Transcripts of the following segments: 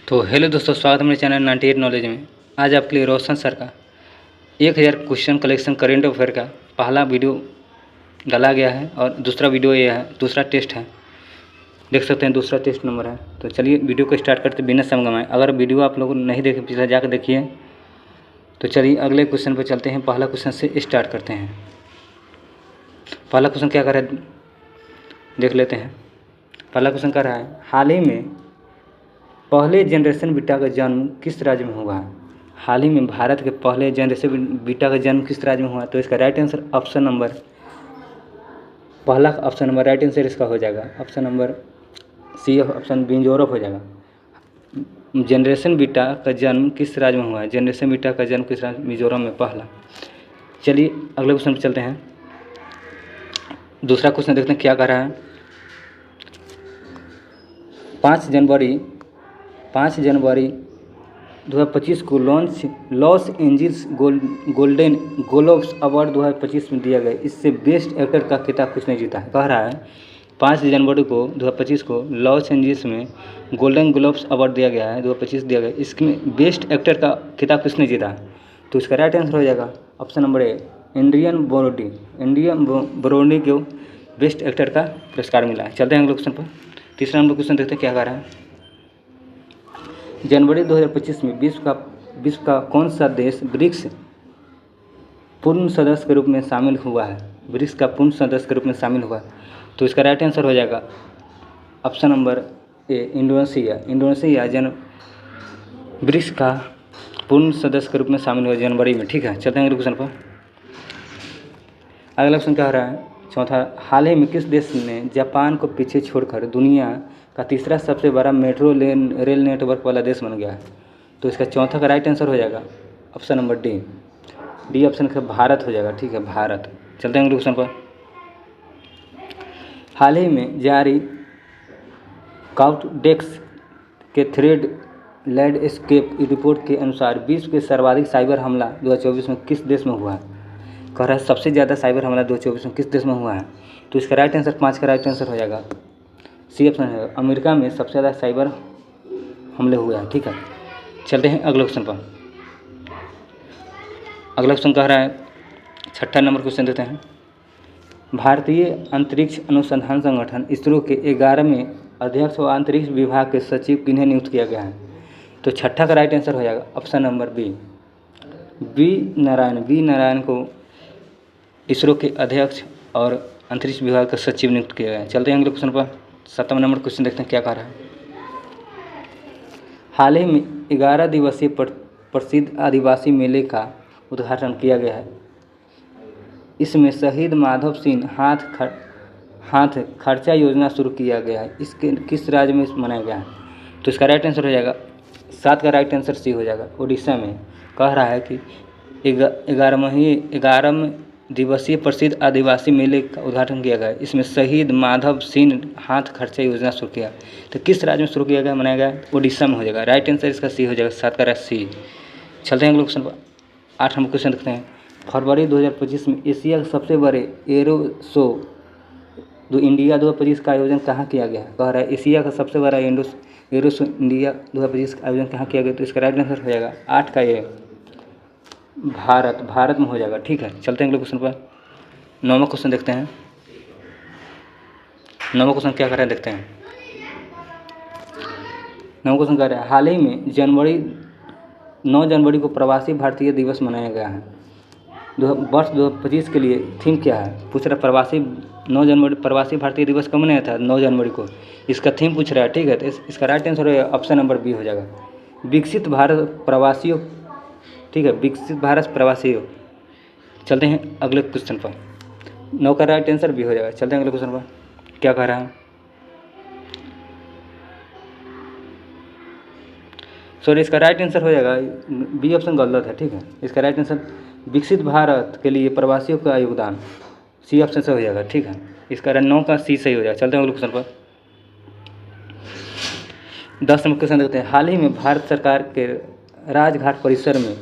तो हेलो दोस्तों, स्वागत है मेरे चैनल 98 नॉलेज में। आज आपके लिए रोशन सर का 1000 क्वेश्चन कलेक्शन करेंट अफेयर का पहला वीडियो डाला गया है और दूसरा वीडियो ये है, दूसरा टेस्ट है। देख सकते हैं दूसरा टेस्ट नंबर है। तो चलिए वीडियो को स्टार्ट करते बिना समय गंवाए। अगर वीडियो आप लोग नहीं देखे पिछले जाकर देखिए। तो चलिए अगले क्वेश्चन पर चलते हैं। पहला क्वेश्चन से स्टार्ट करते हैं। पहला क्वेश्चन क्या कर रहा है देख लेते हैं। पहला क्वेश्चन कर रहा है, हाल ही में पहले जनरेशन बीटा का जन्म किस राज्य में हुआ है? हाल ही में भारत के पहले जनरेशन बीटा का जन्म किस राज्य में हुआ? तो इसका राइट आंसर ऑप्शन नंबर पहला ऑप्शन नंबर राइट आंसर इसका हो जाएगा option number C, option Mizoram हो जाएगा। जनरेशन बीटा का जन्म किस राज्य में हुआ है? जनरेशन बीटा का जन्म किस राज्य? मिजोरम में पहला। चलिए अगले क्वेश्चन पर चलते हैं। दूसरा क्वेश्चन देखते हैं क्या कह रहा है। 5 जनवरी 2025 को Los Angeles Golden Globes award 2025 में दिया गया। इससे बेस्ट एक्टर का खिताब किसने जीता है? कह रहा है 5 जनवरी को 2025 को लॉस एंजिल्स में गोल्डन ग्लोब्स अवार्ड दिया गया है, 2025 दिया गया। इसमें बेस्ट एक्टर का खिताब किसने जीता है? तो इसका राइट आंसर हो जाएगा option number A, Adrien Brody को बेस्ट एक्टर का पुरस्कार मिला है। चलते हैं अगले क्वेश्चन पर। तीसरा नंबर क्वेश्चन देखते हैं क्या कह रहा है। जनवरी 2025 में विश्व का कौन सा देश ब्रिक्स पूर्ण सदस्य के रूप में शामिल हुआ है? ब्रिक्स का पूर्ण सदस्य के रूप में शामिल हुआ है। तो इसका राइट आंसर हो जाएगा option number A, Indonesia BRICS का पूर्ण सदस्य के रूप में शामिल हुआ जनवरी में। ठीक है, चलते हैं अगले क्वेश्चन पर। अगला क्वेश्चन क्या हो रहा है चौथा, हाल ही में किस देश ने जापान को पीछे छोड़कर दुनिया का तीसरा सबसे बड़ा मेट्रो रेल नेटवर्क वाला देश बन गया है? तो इसका चौथा का राइट आंसर हो जाएगा ऑप्शन नंबर डी ऑप्शन का भारत हो जाएगा। ठीक है, भारत। चलते हैं अगले क्वेश्चन पर। हाल ही में जारी काउटडेक्स के थ्रेड लैंडस्केप रिपोर्ट के अनुसार विश्व के सर्वाधिक साइबर हमला 2024 में किस देश में हुआ है? कह रहा है सबसे ज़्यादा साइबर हमला 2024 में किस देश में हुआ है? तो इसका राइट आंसर 5 का राइट आंसर हो जाएगा सी ऑप्शन है, अमेरिका में सबसे ज़्यादा साइबर हमले हुए हैं। ठीक है, चलते हैं अगले क्वेश्चन पर। अगला क्वेश्चन कह रहा है, छठा नंबर क्वेश्चन देते हैं। भारतीय अंतरिक्ष अनुसंधान संगठन इसरो के 11वें अध्यक्ष व अंतरिक्ष विभाग के सचिव किन्हें नियुक्त किया गया है? तो छठा का राइट आंसर हो जाएगा ऑप्शन नंबर बी नारायण को इसरो के अध्यक्ष और अंतरिक्ष विभाग का सचिव नियुक्त किया गया है। चलते हैं अगले क्वेश्चन पर। 7वां नंबर क्वेश्चन देखते हैं क्या कह रहा है। हाल ही में 11 दिवसीय प्रसिद्ध आदिवासी मेले का उद्घाटन किया गया है। इसमें शहीद माधव सिंह हाथ खर्चा योजना शुरू किया गया है। इसके किस राज्य में मनाया गया है? तो इसका राइट आंसर हो जाएगा 7 का राइट आंसर सी हो जाएगा, उड़ीसा में। कह रहा है कि 11वें दिवसीय प्रसिद्ध आदिवासी मेले का उद्घाटन किया गया। इसमें शहीद माधव सिंह हाथ खर्चा योजना शुरू किया। तो किस राज्य में शुरू किया गया, मनाया गया? उड़ीसा में हो जाएगा। राइट आंसर इसका सी हो जाएगा, 7 का राइट सी। चलते हैं अगले क्वेश्चन पर। 8 नंबर क्वेश्चन देखते हैं। फरवरी 2025 में एशिया के सबसे बड़े एरो शो इंडिया 2025 का आयोजन कहाँ किया गया? कह रहा है एशिया का सबसे बड़ा एरो शो इंडिया 2025 का आयोजन कहाँ किया गया? तो इसका राइट आंसर हो जाएगा 8 का ये भारत में हो जाएगा। ठीक है, चलते हैं अगले क्वेश्चन पर। 9वां क्वेश्चन देखते हैं। 9वां क्वेश्चन क्या कर रहे हैं देखते हैं। 9वां क्वेश्चन कह रहा है, हाल ही में 9 जनवरी को प्रवासी भारतीय दिवस मनाया गया है। वर्ष 2025 के लिए थीम क्या है? पूछ रहा है 9 जनवरी प्रवासी भारतीय दिवस कब मनाया था? 9 जनवरी को। इसका थीम पूछ रहा है। ठीक है, तो इसका राइट आंसर है ऑप्शन नंबर बी हो जाएगा, विकसित भारत प्रवासियों। ठीक है, विकसित भारत प्रवासियों। चलते हैं अगले क्वेश्चन पर। 9 का राइट आंसर भी हो जाएगा। चलते हैं अगले क्वेश्चन पर। क्या कह रहा है, सॉरी इसका राइट आंसर हो जाएगा बी ऑप्शन गलत है। ठीक है, इसका राइट आंसर विकसित भारत के लिए प्रवासियों का योगदान, सी ऑप्शन से हो जाएगा। ठीक है, इसका 9 का सी सही हो जाएगा। चलते हैं अगले क्वेश्चन पर। 10 नंबर क्वेश्चन देखते हैं। हाल ही में भारत सरकार के राजघाट परिसर में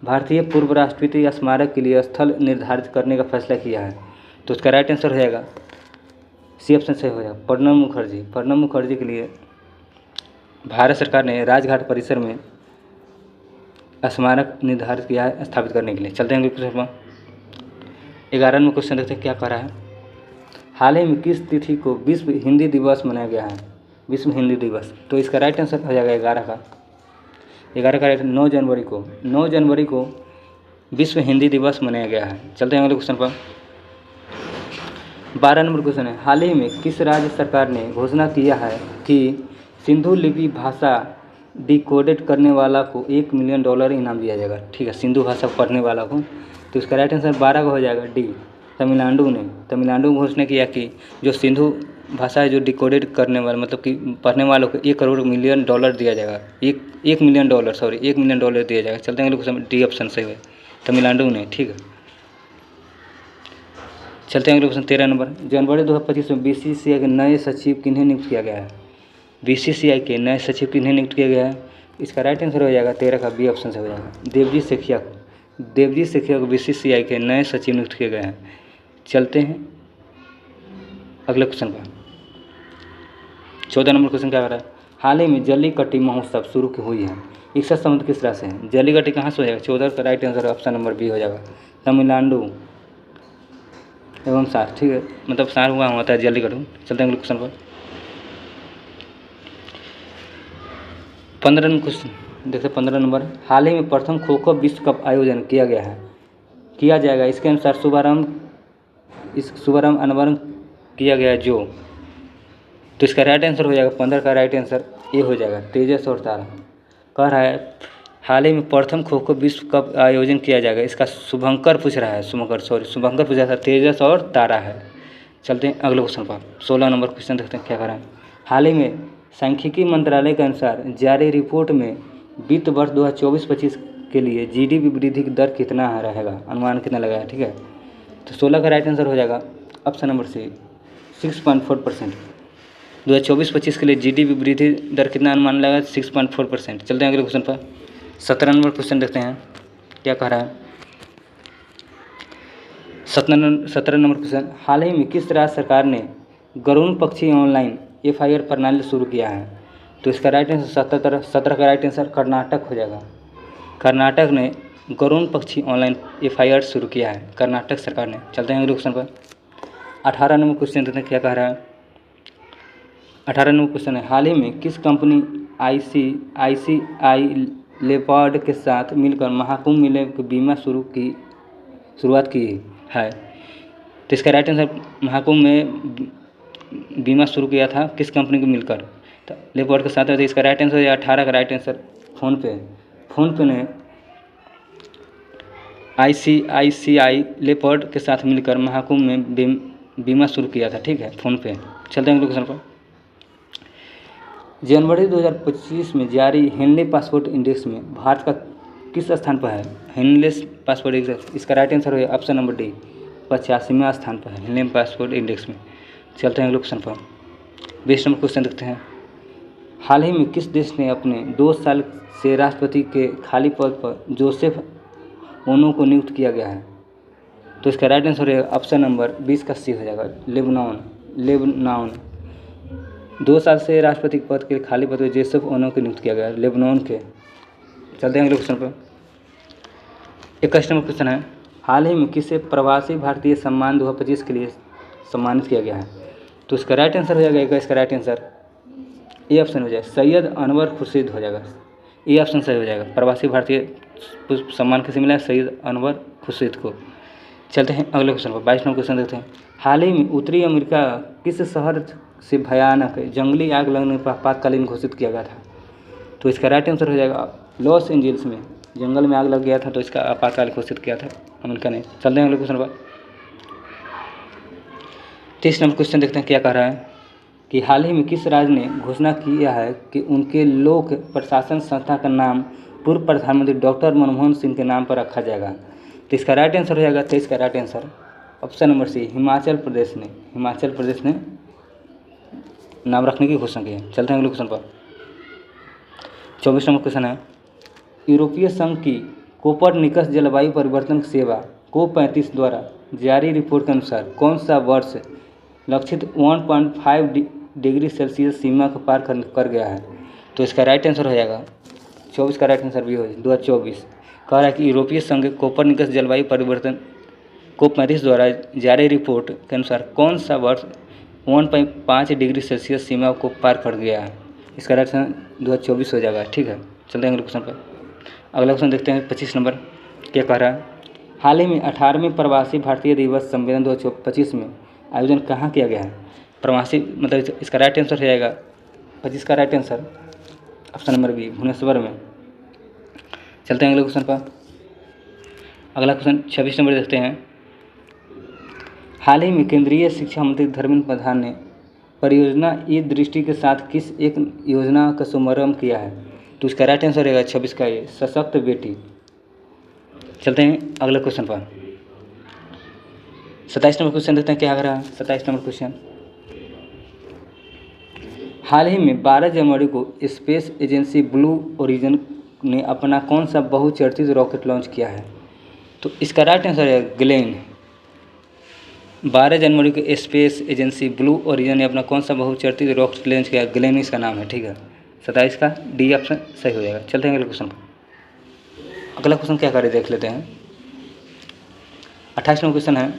भारतीय पूर्व राष्ट्रपति स्मारक के लिए स्थल निर्धारित करने का फैसला किया है। तो उसका राइट आंसर हो जाएगा सी ऑप्शन से हो जाएगा, प्रणब मुखर्जी के लिए भारत सरकार ने राजघाट परिसर में स्मारक निर्धारित किया है स्थापित करने के लिए। चलते हैं क्वेश्चन पर। 11 नंबर क्वेश्चन देखते हैं क्या कह रहा है। हाल ही में किस तिथि को विश्व हिंदी दिवस मनाया गया है? विश्व हिंदी दिवस, तो इसका राइट आंसर हो जाएगा 11 का 9 जनवरी को 9 जनवरी को विश्व हिंदी दिवस मनाया गया है। चलते हैं अगले क्वेश्चन पर। 12 नंबर क्वेश्चन है, हाल ही में किस राज्य सरकार ने घोषणा किया है कि सिंधु लिपि भाषा डिकोडेड करने वाला को $1 मिलियन इनाम दिया जाएगा? ठीक है, सिंधु भाषा पढ़ने वाला को। तो इसका राइट आंसर 12 का हो जाएगा डी। तमिलनाडु में घोषणा किया कि जो सिंधु भाषा है जो डिकोडेड करने वाला मतलब कि पढ़ने वालों को $1 मिलियन दिया जाएगा। $1 मिलियन दिया जाएगा। चलते हैं अगले क्वेश्चन, डी ऑप्शन सही है, तमिलनाडु ने। ठीक है, चलते हैं अगले क्वेश्चन। 13 नंबर, जनवरी 2025 में BCCI के नए सचिव किन्हें नियुक्त किया गया है? BCCI के नए सचिव किन्हें नियुक्त किया गया है? इसका राइट आंसर हो जाएगा 13 का बी ऑप्शन से हो जाएगा, देवजीत सेठिया को BCCI के नए सचिव नियुक्त किए गए हैं। चलते हैं अगले क्वेश्चन पर। 14 नंबर क्वेश्चन क्या कर रहा है, हाल ही में जल्लीकट्टी महोत्सव शुरू हुई है, इसका संबंध किस तरह से है? जल्लीकट्टी कहाँ से हो जाएगा? 14 का right answer option number B हो जाएगा, तमिलनाडु एवं सार। ठीक है, मतलब सार हुआ होता है जल्लीकट्टू। चलते हैं अगले क्वेश्चन पर। 15 नंबर क्वेश्चन देखते हैं। 15 नंबर, हाल ही में प्रथम खो खो विश्व कप आयोजन किया जाएगा, इसके अनुसार शुभारंभ अनावरण किया गया जो, तो इसका राइट आंसर हो जाएगा 15 का राइट आंसर ए हो जाएगा, तेजस और तारा। कह रहा है हाल ही में प्रथम खो खो विश्व कप आयोजन किया जाएगा, इसका शुभंकर पूछ रहा है, शुभंकर पूछा था, तेजस और तारा है। चलते हैं अगले क्वेश्चन पर। 16 नंबर क्वेश्चन देखते हैं क्या कर रहा है। हाल ही में सांख्यिकी मंत्रालय के अनुसार जारी रिपोर्ट में वित्त वर्ष 2024-25 के लिए GDP वृद्धि की दर कितना रहेगा, अनुमान कितना लगाया? ठीक है, तो 16 का राइट आंसर हो जाएगा ऑप्शन नंबर सी, 6.4%। 2024-25 के लिए GDP वृद्धि दर कितना अनुमान लगा? 6.4%। चलते हैं अगले क्वेश्चन पर। 17 नंबर क्वेश्चन देखते हैं क्या कह रहा है। 17 नंबर क्वेश्चन, हाल ही में किस राज्य सरकार ने गरुड़ पक्षी ऑनलाइन FIR प्रणाली शुरू किया है? तो इसका राइट आंसर 17 का राइट आंसर कर्नाटक हो जाएगा। कर्नाटक ने गरुड़ पक्षी ऑनलाइन FIR शुरू किया है, कर्नाटक सरकार ने। चलते हैं अगले क्वेश्चन पर। 18 नंबर क्वेश्चन देखते हैं क्या कह रहा है। 18 नंबर क्वेश्चन है, हाल ही में किस कंपनी ICICI लेपर्ड के साथ मिलकर महाकुंभ मेले की बीमा शुरुआत की है? तो इसका राइट आंसर, महाकुंभ में बीमा शुरू किया था किस कंपनी को मिलकर? तो लेपर्ड के साथ। तो इसका राइट आंसर 18 का राइट आंसर फ़ोनपे ने ICICI लेपर्ड के साथ मिलकर महाकुंभ में बीमा शुरू किया था। ठीक है, फ़ोनपे। चलते हैं अगले क्वेश्चन पर। जनवरी 2025 में जारी हेनले पासपोर्ट इंडेक्स में भारत का किस स्थान पर है? हेनले पासपोर्ट इंडेक्स, इसका राइट आंसर है ऑप्शन नंबर डी, 85वें स्थान पर है हेनले पासपोर्ट इंडेक्स में। चलते हैं अगले क्वेश्चन पर। 20 नंबर क्वेश्चन देखते हैं, हाल ही में किस देश ने अपने 2 साल से राष्ट्रपति के खाली पद पर जोसेफ ओनो को नियुक्त किया गया है? तो इसका राइट आंसर है ऑप्शन नंबर 20 का सी हो जाएगा, लेबनान। 2 साल से राष्ट्रपति पद के खाली पद पर जोसेफ ओनो को नियुक्त किया गया है, लेबनान के। चलते हैं अगले क्वेश्चन पर। 21 नंबर क्वेश्चन है, हाल ही में किसे प्रवासी भारतीय सम्मान 2025 के लिए सम्मानित किया गया है? तो इसका राइट आंसर हो जाएगा, इसका राइट आंसर ए ऑप्शन हो जाएगा, सैयद अनवर खुर्शीद हो जाएगा, ए ऑप्शन सही हो जाएगा। प्रवासी भारतीय सम्मान किसे मिला है? सैयद अनवर खुर्शीद को। चलते हैं अगले क्वेश्चन पर। 22 नंबर क्वेश्चन देखते हैं, हाल ही में उत्तरी अमेरिका किस शहर से भयानक जंगली आग लगने पर आपातकालीन घोषित किया गया था? तो इसका राइट आंसर हो जाएगा लॉस एंजल्स में जंगल में आग लग गया था, तो इसका आपातकाल घोषित किया था अमेरिका ने। चलते हैं अगले क्वेश्चन पर। 30 नंबर क्वेश्चन देखते हैं क्या कह रहा है कि हाल ही में किस राज्य ने घोषणा किया है कि उनके लोक प्रशासन संस्था का नाम पूर्व प्रधानमंत्री डॉक्टर मनमोहन सिंह के नाम पर रखा जाएगा? तो इसका राइट आंसर हो जाएगा 23 का right answer option number C, Himachal Pradesh ने नाम रखने की घोषणा की है। चलते हैं अगले क्वेश्चन पर। 24 नंबर क्वेश्चन है, यूरोपीय संघ की कोपरनिकस जलवायु परिवर्तन सेवा COP35 द्वारा जारी रिपोर्ट के अनुसार कौन सा वर्ष लक्षित 1.5 डिग्री सेल्सियस सीमा को पार कर गया है? तो तो इसका राइट आंसर हो जाएगा 24 का राइट आंसर भी हो जाएगा 2024। कह रहा है कि यूरोपीय संघ कोपरनिकस जलवायु परिवर्तन COP35 द्वारा जारी रिपोर्ट के अनुसार कौन सा वर्ष 1.5 डिग्री सेल्सियस सीमा को पार कर गया है। इसका राइट आंसर 2024 हो जाएगा। ठीक है, चलते हैं अगले क्वेश्चन पर। अगला क्वेश्चन देखते हैं 25 नंबर क्या कह रहा है। हाल ही में 18वें प्रवासी भारतीय दिवस सम्मेलन 2025 में आयोजन कहाँ किया गया है। प्रवासी मतलब इसका राइट आंसर हो जाएगा 25 का right answer option number B, Bhubaneswar में। चलते हैं अगले क्वेश्चन पर। अगला क्वेश्चन 26 नंबर देखते हैं। हाल ही में केंद्रीय शिक्षा मंत्री धर्मेंद्र प्रधान ने परियोजना ई दृष्टि के साथ किस एक योजना का शुभारंभ किया है। तो इसका राइट आंसर रहेगा 26 का ये सशक्त बेटी। चलते हैं अगले क्वेश्चन पर। 27 नंबर क्वेश्चन देखते हैं क्या आ रहा है। 27 नंबर क्वेश्चन, हाल ही में 12 जनवरी को स्पेस एजेंसी ब्लू ओरिजिन ने अपना कौन सा बहुचर्चित रॉकेट लॉन्च किया है। तो इसका राइट आंसर है ग्लेन। 12 जनवरी को स्पेस एजेंसी ब्लू ओरिजिन ने अपना कौन सा बहुचर्चित रॉकेट लॉन्च किया, ग्लेन इसका नाम है। ठीक है, 27 का डी ऑप्शन सही हो जाएगा। चलते हैं अगले क्वेश्चन पर। अगला क्वेश्चन क्या करें देख लेते हैं। 28वां क्वेश्चन है,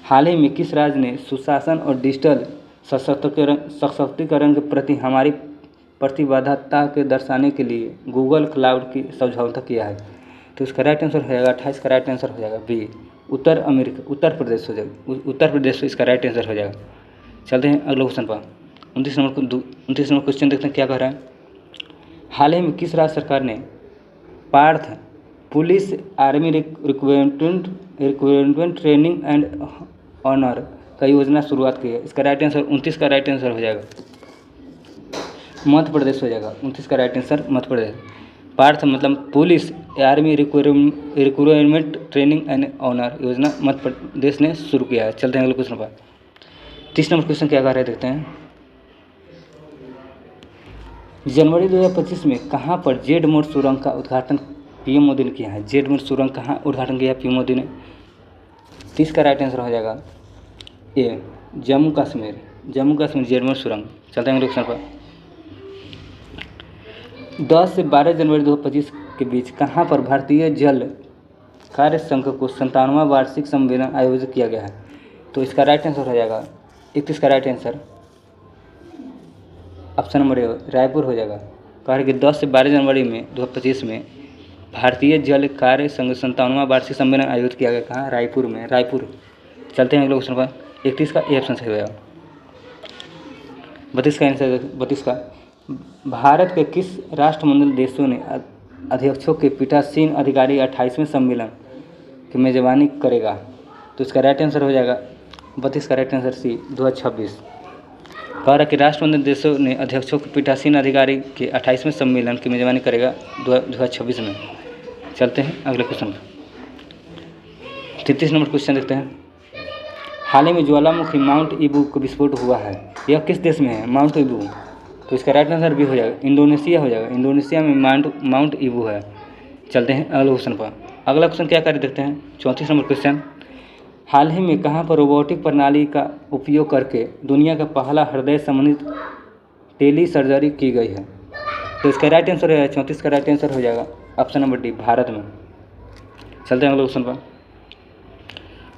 हाल ही में किस राज्य ने सुशासन और डिजिटल सशक्तिकरण के प्रति हमारी प्रतिबद्धता के दर्शाने के लिए गूगल क्लाउड की समझौता किया है। तो इसका राइट आंसर हो जाएगा 28 का राइट आंसर हो जाएगा बी, उत्तर प्रदेश हो जाएगा। उत्तर प्रदेश इसका राइट आंसर हो जाएगा। चलते हैं अगले क्वेश्चन पर। 29 नंबर क्वेश्चन देखते हैं क्या कह रहा है। हाल ही में किस राज्य सरकार ने Parth police army recruitment training and honour का योजना शुरुआत की है। इसका राइट आंसर 29 का राइट आंसर हो जाएगा मध्य प्रदेश हो जाएगा। 29 का राइट आंसर मध्य प्रदेश। पार्थ मतलब police army recruitment training and honour योजना मध्य प्रदेश ने शुरू किया है। चलते हैं अगले क्वेश्चन पर। 30 नंबर क्वेश्चन क्या कह रहे देखते हैं। जनवरी 2025 में कहाँ पर जेड मोड सुरंग का उद्घाटन पीएम मोदी ने किया है। जेड मोड सुरंग कहाँ उद्घाटन किया पीएम मोदी ने। 30 का राइट आंसर हो जाएगा ए, जम्मू कश्मीर जेड मोड सुरंग। चलते हैं अगले क्वेश्चन पर। 10 से 12 जनवरी 2025 के बीच कहाँ पर भारतीय जल कार्य संघ को 97वां वार्षिक सम्मेलन आयोजित किया गया है। तो इसका राइट आंसर हो जाएगा 31 का राइट आंसर ऑप्शन नंबर ए, रायपुर हो जाएगा। कह रहे कि 10 से 12 जनवरी में 2025 में भारतीय जल कार्य संघ 97वां वार्षिक सम्मेलन आयोजित किया गया। कहाँ, रायपुर में, रायपुर। चलते हैं अगले क्वेश्चन पर। 31 का ए ऑप्शन सही हो जाएगा। 32 का आंसर 32 का, भारत के किस राष्ट्रमंडल देशों ने अध्यक्षों के पीठासीन अधिकारी 28वें सम्मेलन की मेजबानी करेगा। तो इसका राइट आंसर हो जाएगा 32 का राइट आंसर सी, 2026। कह रहा कि राष्ट्रमंडल देशों ने अध्यक्षों के पीठासीन अधिकारी के 28वें सम्मेलन की मेजबानी करेगा 2026 में। चलते हैं अगले क्वेश्चन पर। 33 नंबर क्वेश्चन देखते हैं। हाल ही में ज्वालामुखी माउंट ईबू का विस्फोट हुआ है, यह किस देश में है माउंट ईबू। तो इसका राइट आंसर भी हो जाएगा इंडोनेशिया हो जाएगा। इंडोनेशिया में माउंट ईबू है। चलते हैं अगले क्वेश्चन पर। अगला क्वेश्चन क्या कर देखते हैं। 34 नंबर क्वेश्चन, हाल ही में कहाँ पर रोबोटिक प्रणाली का उपयोग करके दुनिया का पहला हृदय संबंधित टेली सर्जरी की गई है। तो इसका राइट आंसर है 34 का राइट आंसर हो जाएगा ऑप्शन नंबर डी, भारत में। चलते हैं अगले क्वेश्चन पर।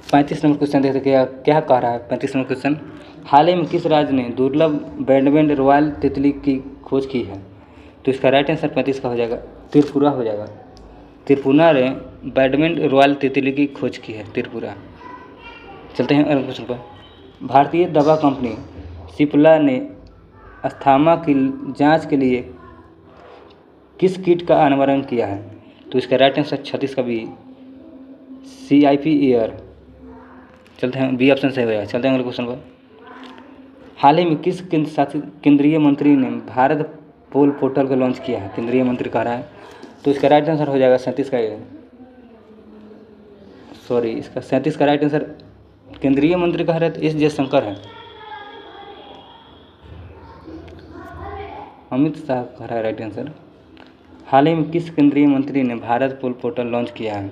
35 नंबर क्वेश्चन देखते क्या कह रहा है। 35 नंबर क्वेश्चन, हाल ही में किस राज्य ने दुर्लभ बैंडबैंड रॉयल तितली की खोज की है। तो इसका राइट आंसर 35 का हो जाएगा त्रिपुरा हो जाएगा। त्रिपुरा ने बैंडबैंड रॉयल तितली की खोज की है, त्रिपुरा। चलते हैं अगले क्वेश्चन पर। भारतीय दवा कंपनी सिप्ला ने अस्थमा की जांच के लिए किस किट का अनावरण किया है। तो इसका राइट आंसर 36 का बी, CIP एयर। चलते हैं बी ऑप्शन सही हो जाएगा। चलते हैं अगले क्वेश्चन पर। हाल ही में किस केंद्र शासित केंद्रीय मंत्री ने भारत पोल पोर्टल का लॉन्च किया है। केंद्रीय मंत्री कह रहा है। तो इसका राइट आंसर हो जाएगा 37 का, इसका 37 का राइट आंसर केंद्रीय मंत्री कह रहे थे एस जयशंकर है। अमित शाह कह रहा है राइट आंसर। हाल ही में किस केंद्रीय मंत्री ने भारत पोल पोर्टल लॉन्च किया है।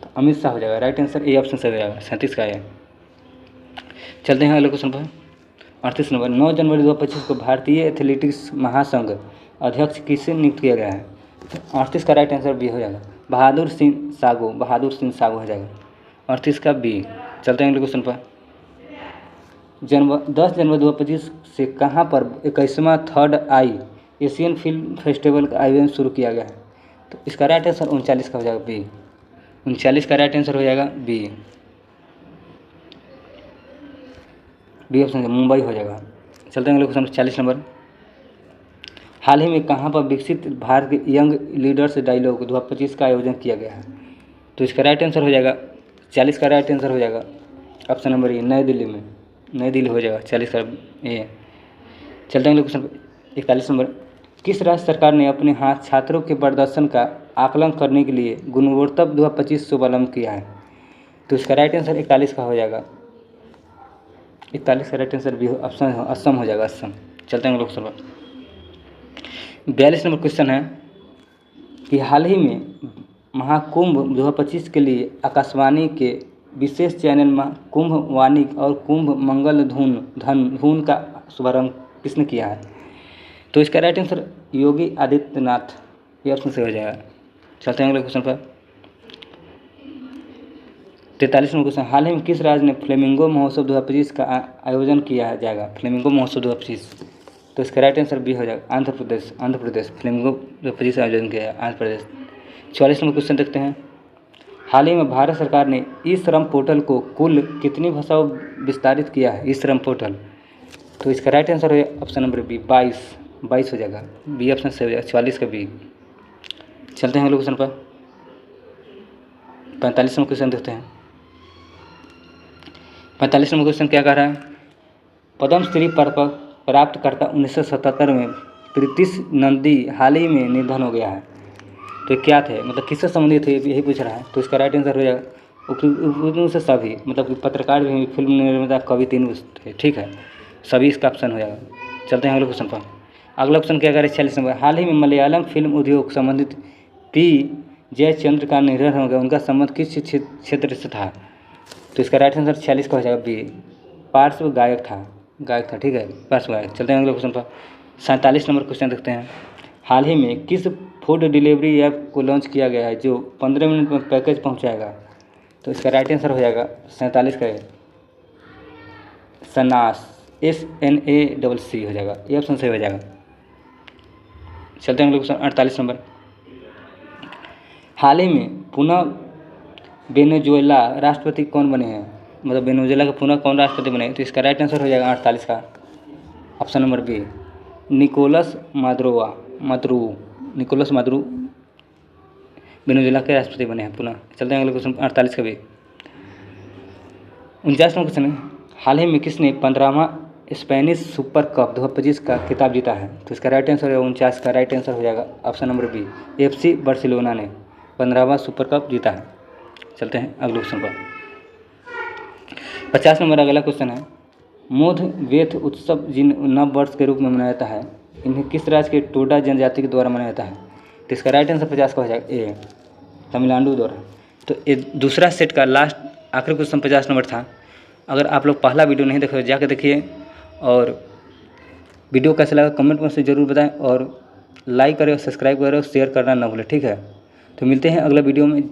तो अमित शाह हो जाएगा। राइट आंसर ए ऑप्शन सही हो जाएगा, 37 का है। चलते हैं अगले क्वेश्चन पर। 38 नंबर 9 जनवरी 2025 को भारतीय एथलेटिक्स महासंघ अध्यक्ष किसे नियुक्त किया गया है? तो 38 का राइट आंसर बी हो जाएगा, बहादुर सिंह सागो हो जाएगा 38 का बी। चलते हैं अगले क्वेश्चन पर। 10 जनवरी 2025 से कहाँ पर 21वां थर्ड आई एशियन फिल्म फेस्टिवल का आयोजन शुरू किया गया है? तो इसका राइट आंसर 39 का हो जाएगा बी। 39 का राइट आंसर हो जाएगा बी। बी ऑप्शन मुंबई हो जाएगा। चलते हैं अगले क्वेश्चन 40 नंबर। हाल ही में कहाँ पर विकसित भारत के यंग लीडर्स डायलॉग 2025 का आयोजन किया गया है? तो इसका राइट आंसर हो जाएगा 40 का राइट आंसर हो जाएगा ऑप्शन नंबर ए, नई दिल्ली में। नई दिल्ली हो जाएगा 40 का ए। चलते हैं अगले क्वेश्चन 41 नंबर। किस राज्य सरकार ने अपने हाथ छात्रों के प्रदर्शन का आकलन करने के लिए गुणवत्ता 2025 शुभारंभ किया है? तो इसका राइट आंसर 41 का हो जाएगा। 41 का राइट आंसर भी ऑप्शन असम हो जाएगा, असम। चलते हैं अगले क्वेश्चन पर। 42 नंबर क्वेश्चन है कि हाल ही में महाकुंभ 2025 के लिए आकाशवाणी के विशेष चैनल कुंभ वाणी और कुंभ मंगल धून का शुभारंभ किसने किया है? तो इसका राइट आंसर योगी आदित्यनाथ, ये ऑप्शन से हो जाएगा। चलते हैं अगले क्वेश्चन पर। 43 नंबर क्वेश्चन, हाल ही में किस राज्य ने फ्लेमिंगो महोत्सव 2025 का आयोजन किया जाएगा? फ्लेमिंगो महोत्सव 2025। तो इसका राइट आंसर बी हो जाएगा आंध्र प्रदेश। फ्लेमिंगो 2025 का आयोजन किया है आंध्र प्रदेश। 44 नंबर क्वेश्चन देखते हैं। हाल ही में भारत सरकार ने ई श्रम पोर्टल को कुल कितनी भाषाओं विस्तारित किया है? ई श्रम पोर्टल। तो इसका राइट आंसर है ऑप्शन नंबर बी 22 हो जाएगा। बी ऑप्शन से हो जाएगा 44 का बी। चलते हैं अगले क्वेश्चन पर। 45 नंबर क्वेश्चन देखते हैं। 45 नंबर क्वेश्चन क्या कह रहा है? पद्मश्री प्राप्तकर्ता 1977 में प्रीतिश नंदी हाल ही में निधन हो गया है। तो क्या थे, मतलब किससे संबंधित थे, यही पूछ रहा है। तो इसका राइट आंसर हो जाएगा से सभी, मतलब पत्रकार भी, फिल्म निर्माता, कवि, तीनों थे। ठीक है, सभी इसका ऑप्शन हो जाएगा। चलते हैं अगले क्वेश्चन पर। अगला क्वेश्चन क्या करें 46 नंबर। हाल ही में मलयालम फिल्म उद्योग संबंधित पी जयचंद्र का निधन हो गया, उनका संबंध किस क्षेत्र से था? तो इसका राइट आंसर 46 का हो जाएगा बी, पार्श्व गायक था। ठीक है, पार्श्व गायक। चलते हैं अगले क्वेश्चन पर। 47 नंबर क्वेश्चन देखते हैं। हाल ही में किस फूड डिलीवरी ऐप को लॉन्च किया गया है जो 15 मिनट में पैकेज पहुंचाएगा? तो इसका राइट आंसर हो जाएगा 47 का सनास, SNACC हो जाएगा, ये ऑप्शन सही हो जाएगा। चलते हैं अगले क्वेश्चन 48 नंबर। हाल ही में पुनः वेनेजुएला राष्ट्रपति कौन बने हैं? मतलब वेनेजुएला का पुनः कौन राष्ट्रपति बने? तो इसका राइट आंसर हो जाएगा 48 का option number B, Nicolas Maduro Venezuela के राष्ट्रपति बने हैं पुनः। चलते हैं अगले क्वेश्चन 48 का भी। 49 नंबर क्वेश्चन है। हाल ही में किसने 15वां स्पेनिश सुपर कप 2025 का खिताब जीता है? तो इसका राइट आंसर है 49 का राइट आंसर हो जाएगा option number B, FC Barcelona ने 15वां सुपर कप जीता है। चलते हैं अगले क्वेश्चन पर। 50 नंबर अगला क्वेश्चन है। मोध वेथ उत्सव जिन नव वर्ष के रूप में मनाया जाता है, इन्हें किस राज्य के टोडा जनजाति के द्वारा मनाया जाता है? तो इसका राइट आंसर 50 का हो जाएगा ए, तमिलनाडु द्वारा। तो ये दूसरा सेट का लास्ट आखिरी क्वेश्चन 50 नंबर था। अगर आप लोग पहला वीडियो नहीं देखे तो जाकर देखिए, और वीडियो कैसा लगा कमेंट में से ज़रूर बताएं, और लाइक करें, सब्सक्राइब करें और शेयर करना ना भूलें। ठीक है, तो मिलते हैं अगला वीडियो में।